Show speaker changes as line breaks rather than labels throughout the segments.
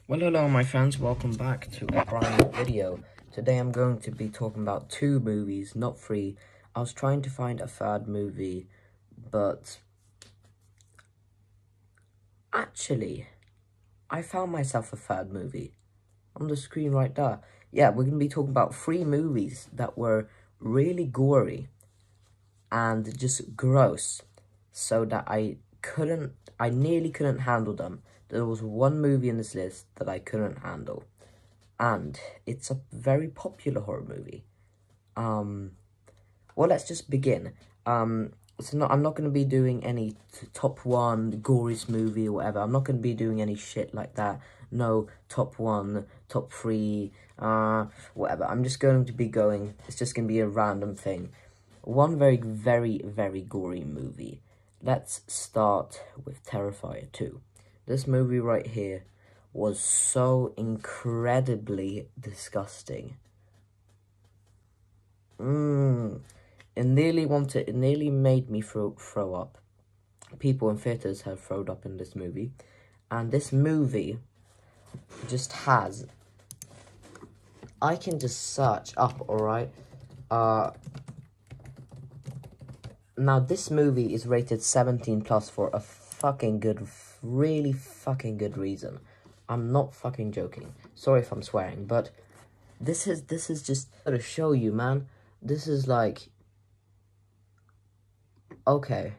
Well, hello my friends, welcome back to a brand new video. Today I'm going to be talking about 2 movies, not 3. I was trying to find a third movie, but actually, I found myself a third movie on the screen right there. Yeah, we're going to be talking about 3 movies that were really gory and just gross, so that I nearly couldn't handle them. There was one movie in this list that I couldn't handle, and it's a very popular horror movie. Well, let's just begin. I'm not going to be doing any top 1 goriest movie or whatever. I'm not going to be doing any shit like that. No top 1, top 3, whatever. I'm just going to be going, it's just going to be a random thing. One very, very, very gory movie. Let's start with Terrifier 2. This movie right here was so incredibly disgusting. It nearly made me throw up. People in theaters have thrown up in this movie. And this movie just has, I can just search up, alright? Now this movie is rated 17 plus for a fucking good, really fucking good reason. I'm not fucking joking. Sorry if I'm swearing, but this is just to show you, man. This is like, okay.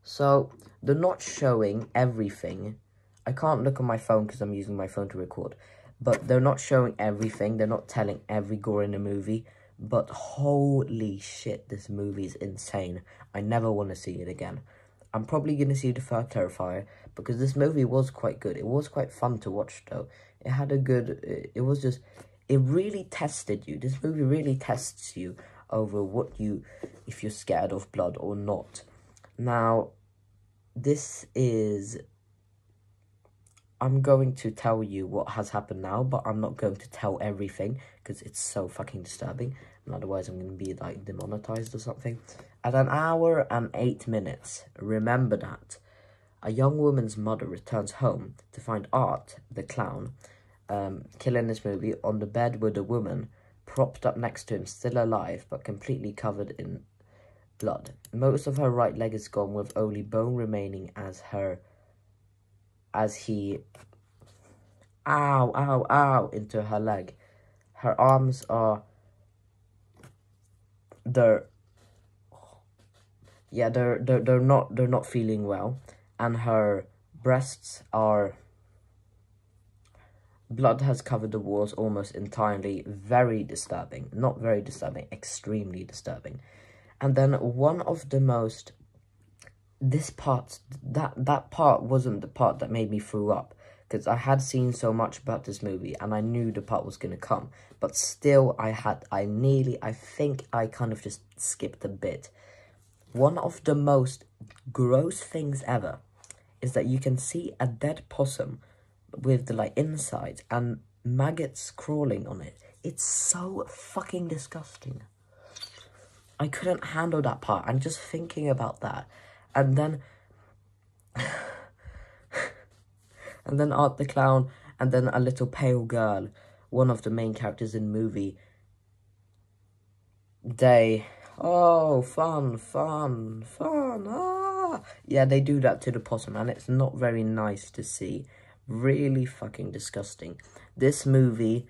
So they're not showing everything. I can't look on my phone because I'm using my phone to record. But they're not showing everything. They're not telling every gore in the movie. But holy shit, this movie is insane. I never want to see it again. I'm probably going to see the third Terrifier, because this movie was quite good. It was quite fun to watch, though. It had a good, it was just, it really tested you. This movie really tests you over if you're scared of blood or not. Now, I'm going to tell you what has happened now, but I'm not going to tell everything, because it's so fucking disturbing, and otherwise I'm going to be, like, demonetized or something. At 1 hour and 8 minutes, remember that, a young woman's mother returns home to find Art, the clown, killer in this movie, on the bed with a woman, propped up next to him, still alive, but completely covered in blood. Most of her right leg is gone, with only bone remaining as he, ow, into her leg. Her arms are, they're not feeling well, and her breasts are, blood has covered the walls almost entirely. Very disturbing. Not very disturbing, extremely disturbing. And then one of the most, that part wasn't the part that made me throw up, because I had seen so much about this movie, and I knew the part was going to come, but still, I think I kind of just skipped a bit. One of the most gross things ever is that you can see a dead possum with the, like, insides and maggots crawling on it. It's so fucking disgusting. I couldn't handle that part. I'm just thinking about that. And then Art the clown, and then a little pale girl, one of the main characters in the movie. Fun, yeah, they do that to the possum, and it's not very nice to see. Really fucking disgusting. This movie,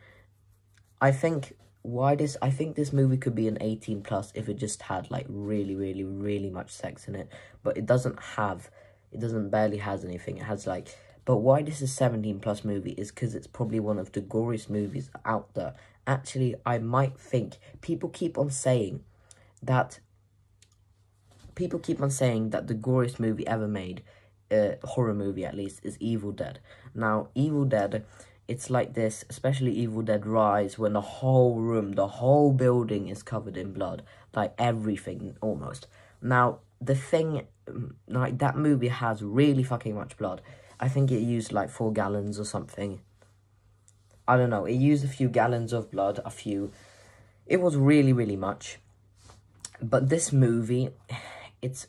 I think this movie could be an 18 plus if it just had, like, really, really, really much sex in it, but it barely has anything. It has, like, but why this is 17 plus movie is because it's probably one of the goriest movies out there. Actually, I might think, people keep on saying that the goriest movie ever made, horror movie at least, is Evil Dead. Now, Evil Dead, it's like this, especially Evil Dead Rise, when the whole room, the whole building is covered in blood. Like, everything, almost. Now, the thing, like, that movie has really fucking much blood. I think it used, like, 4 gallons or something. I don't know, it used a few gallons of blood, it was really, really much. But this movie, it's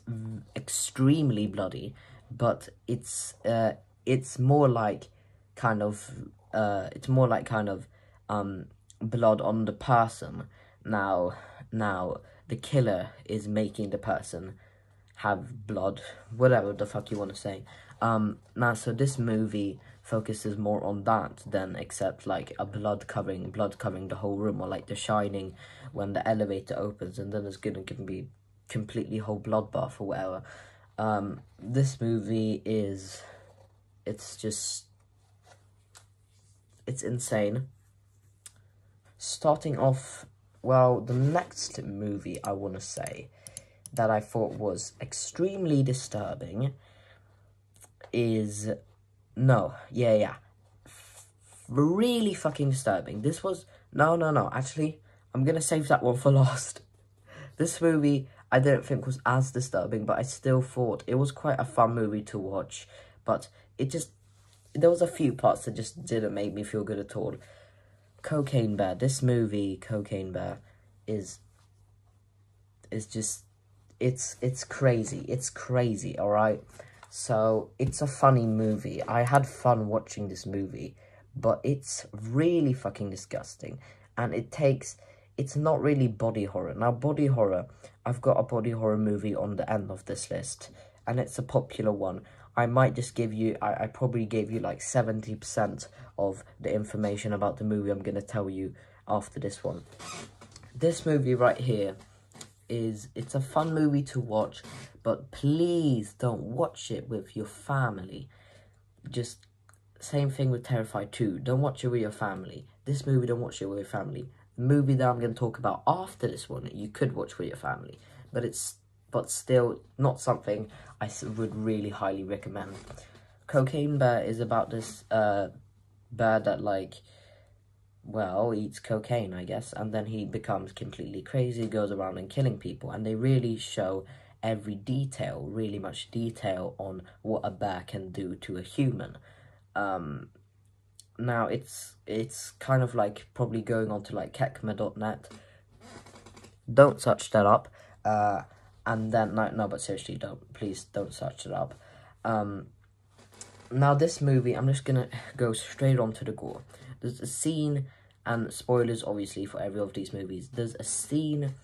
extremely bloody, but it's more like, kind of, it's more like kind of, blood on the person. Now, the killer is making the person have blood, whatever the fuck you want to say. Now, so this movie focuses more on that than except like a blood covering the whole room, or like The Shining when the elevator opens and then there's gonna be completely whole bloodbath or whatever. This movie is, it's insane. Starting off, well, the next movie I want to say that I thought was extremely disturbing is, really fucking disturbing. This was, no, actually, I'm gonna save that one for last. This movie, I don't think was as disturbing, but I still thought it was quite a fun movie to watch, but there was a few parts that just didn't make me feel good at all. Cocaine Bear, this movie, Cocaine Bear, is just, it's crazy, alright? So, it's a funny movie. I had fun watching this movie, but it's really fucking disgusting, and it's not really body horror. Now, body horror, I've got a body horror movie on the end of this list, and it's a popular one. I might just give you, I probably gave you like 70% of the information about the movie I'm going to tell you after this one. This movie right here it's a fun movie to watch, but please don't watch it with your family. Just, same thing with Terrified 2. Don't watch it with your family. This movie, don't watch it with your family. The movie that I'm going to talk about after this one, you could watch with your family, but still not something I would really highly recommend. Cocaine Bear is about this bear that, like, well, eats cocaine, I guess, and then he becomes completely crazy, goes around and killing people, and they really show every detail, really much detail on what a bear can do to a human. Now, it's kind of like probably going on to like Kekma.net. Don't search that up. And then, no, but seriously, please don't search it up. Now, this movie, I'm just gonna go straight on to the gore. There's a scene, and spoilers, obviously, for every of these movies. There's a scene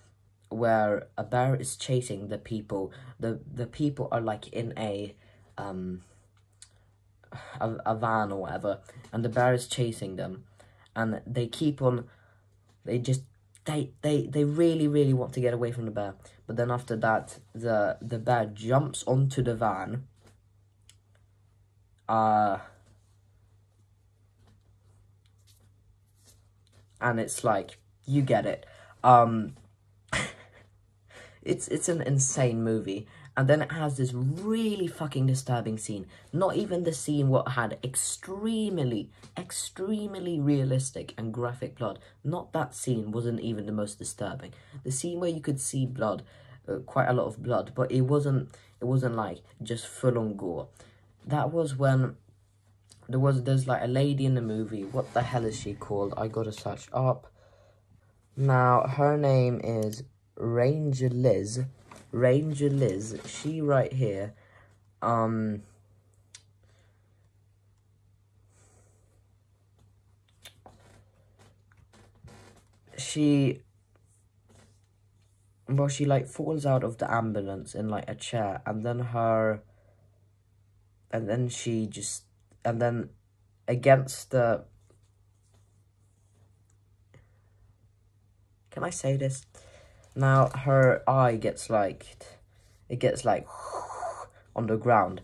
where a bear is chasing the people. The people are, like, in a van or whatever, and the bear is chasing them, and they keep on, they really, really want to get away from the bear, but then after that, the bear jumps onto the van, and it's like, you get it, it's an insane movie. And then it has this really fucking disturbing scene. Not even the scene what had extremely realistic and graphic blood. Not that scene wasn't even the most disturbing. The scene where you could see blood, quite a lot of blood, but it wasn't like just full on gore. That was when there's like a lady in the movie. What the hell is she called? I gotta search up. Now, her name is Ranger Liz, she right here, she like falls out of the ambulance in like a chair, and then against the, can I say this? Now, her eye gets like, on the ground.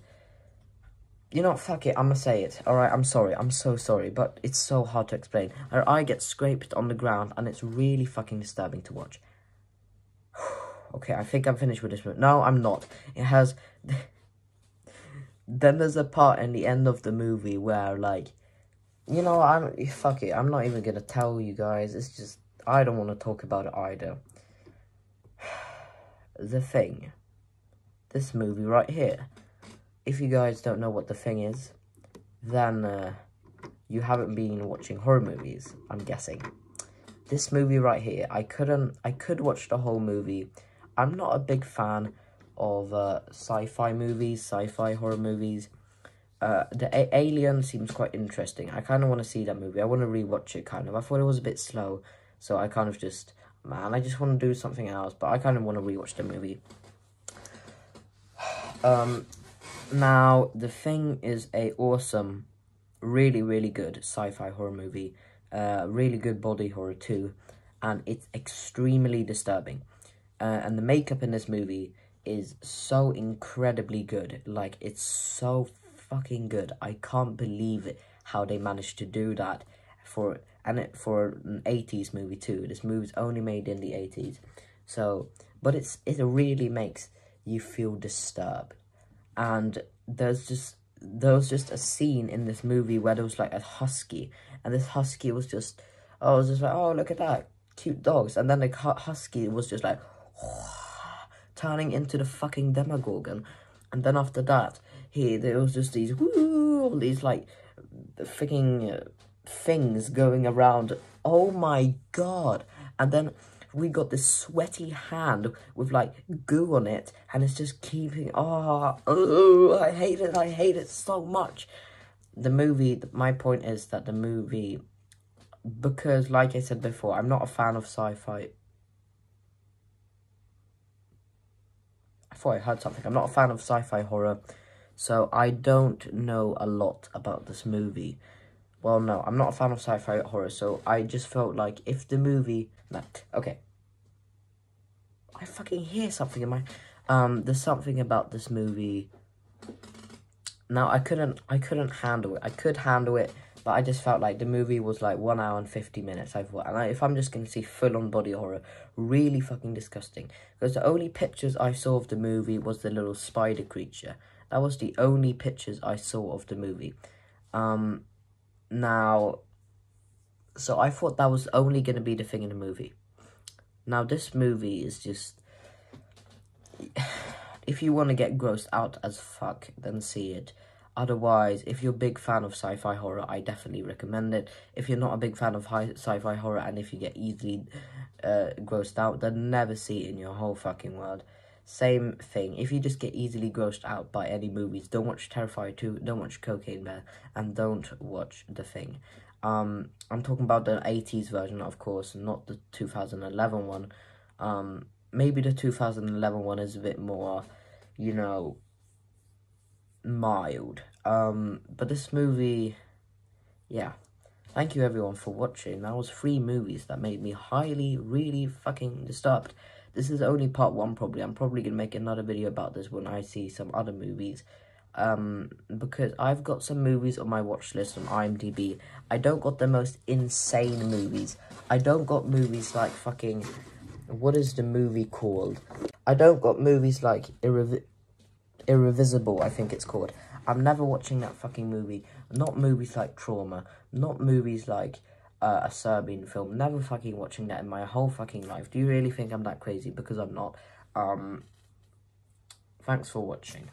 You know, fuck it, I'm gonna say it, alright? I'm sorry, I'm so sorry, but it's so hard to explain. Her eye gets scraped on the ground, and it's really fucking disturbing to watch. Okay, I think I'm finished with this movie. No, I'm not. It has... Then there's a part in the end of the movie where, like, you know, fuck it, I'm not even gonna tell you guys. It's just, I don't want to talk about it either. The Thing. This movie right here. If you guys don't know what The Thing is, then you haven't been watching horror movies, I'm guessing. This movie right here, I could watch the whole movie. I'm not a big fan of sci-fi movies, sci-fi horror movies. Alien seems quite interesting. I kind of want to see that movie. I want to rewatch it, kind of. I thought it was a bit slow, so I kind of just, man, I just want to do something else, but I kind of want to rewatch the movie. Now, The Thing is a awesome, really, really good sci-fi horror movie. Really good body horror too, and it's extremely disturbing. And the makeup in this movie is so incredibly good. Like, it's so fucking good. I can't believe it, how they managed to do that for an 80s movie too. This movie's only made in the 80s. So, but it really makes you feel disturbed. And there was just a scene in this movie where there was like a husky, and this husky was just, I was just like, oh, look at that, cute dogs. And then the husky was just like turning into the fucking Demogorgon. And then after that, there was just these all these like freaking things going around. Oh my god. And then we got this sweaty hand with like goo on it, and it's just keeping, I hate it so much. The movie, my point is that the movie, because like I said before, I'm not a fan of sci-fi. I thought I heard something. I'm not a fan of sci-fi horror, so I don't know a lot about this movie. Well, no, I'm not a fan of sci-fi horror, so I just felt like if the movie... Okay. I fucking hear something in my... there's something about this movie... Now, I couldn't handle it. I could handle it, but I just felt like the movie was like 1 hour and 50 minutes, I thought. And if I'm just going to see full-on body horror, really fucking disgusting. Because the only pictures I saw of the movie was the little spider creature. That was the only pictures I saw of the movie. Now, so I thought that was only going to be the thing in the movie. Now, this movie is just... If you want to get grossed out as fuck, then see it. Otherwise, if you're a big fan of sci-fi horror, I definitely recommend it. If you're not a big fan of sci-fi horror, and if you get easily grossed out, then never see it in your whole fucking world. Same thing. If you just get easily grossed out by any movies, don't watch Terrifier 2, don't watch Cocaine Bear, and don't watch The Thing. I'm talking about the 80s version, of course, not the 2011 one. Maybe the 2011 one is a bit more, you know, mild. But this movie, yeah. Thank you everyone for watching. That was 3 movies that made me really fucking disturbed. This is only part 1 probably. I'm probably going to make another video about this when I see some other movies. Because I've got some movies on my watch list on IMDb. I don't got the most insane movies. I don't got movies like fucking... What is the movie called? I don't got movies like Irrevisible, I think it's called. I'm never watching that fucking movie. Not movies like Trauma. Not movies like a Serbian film. Never fucking watching that in my whole fucking life. Do you really think I'm that crazy? Because I'm not. Thanks for watching.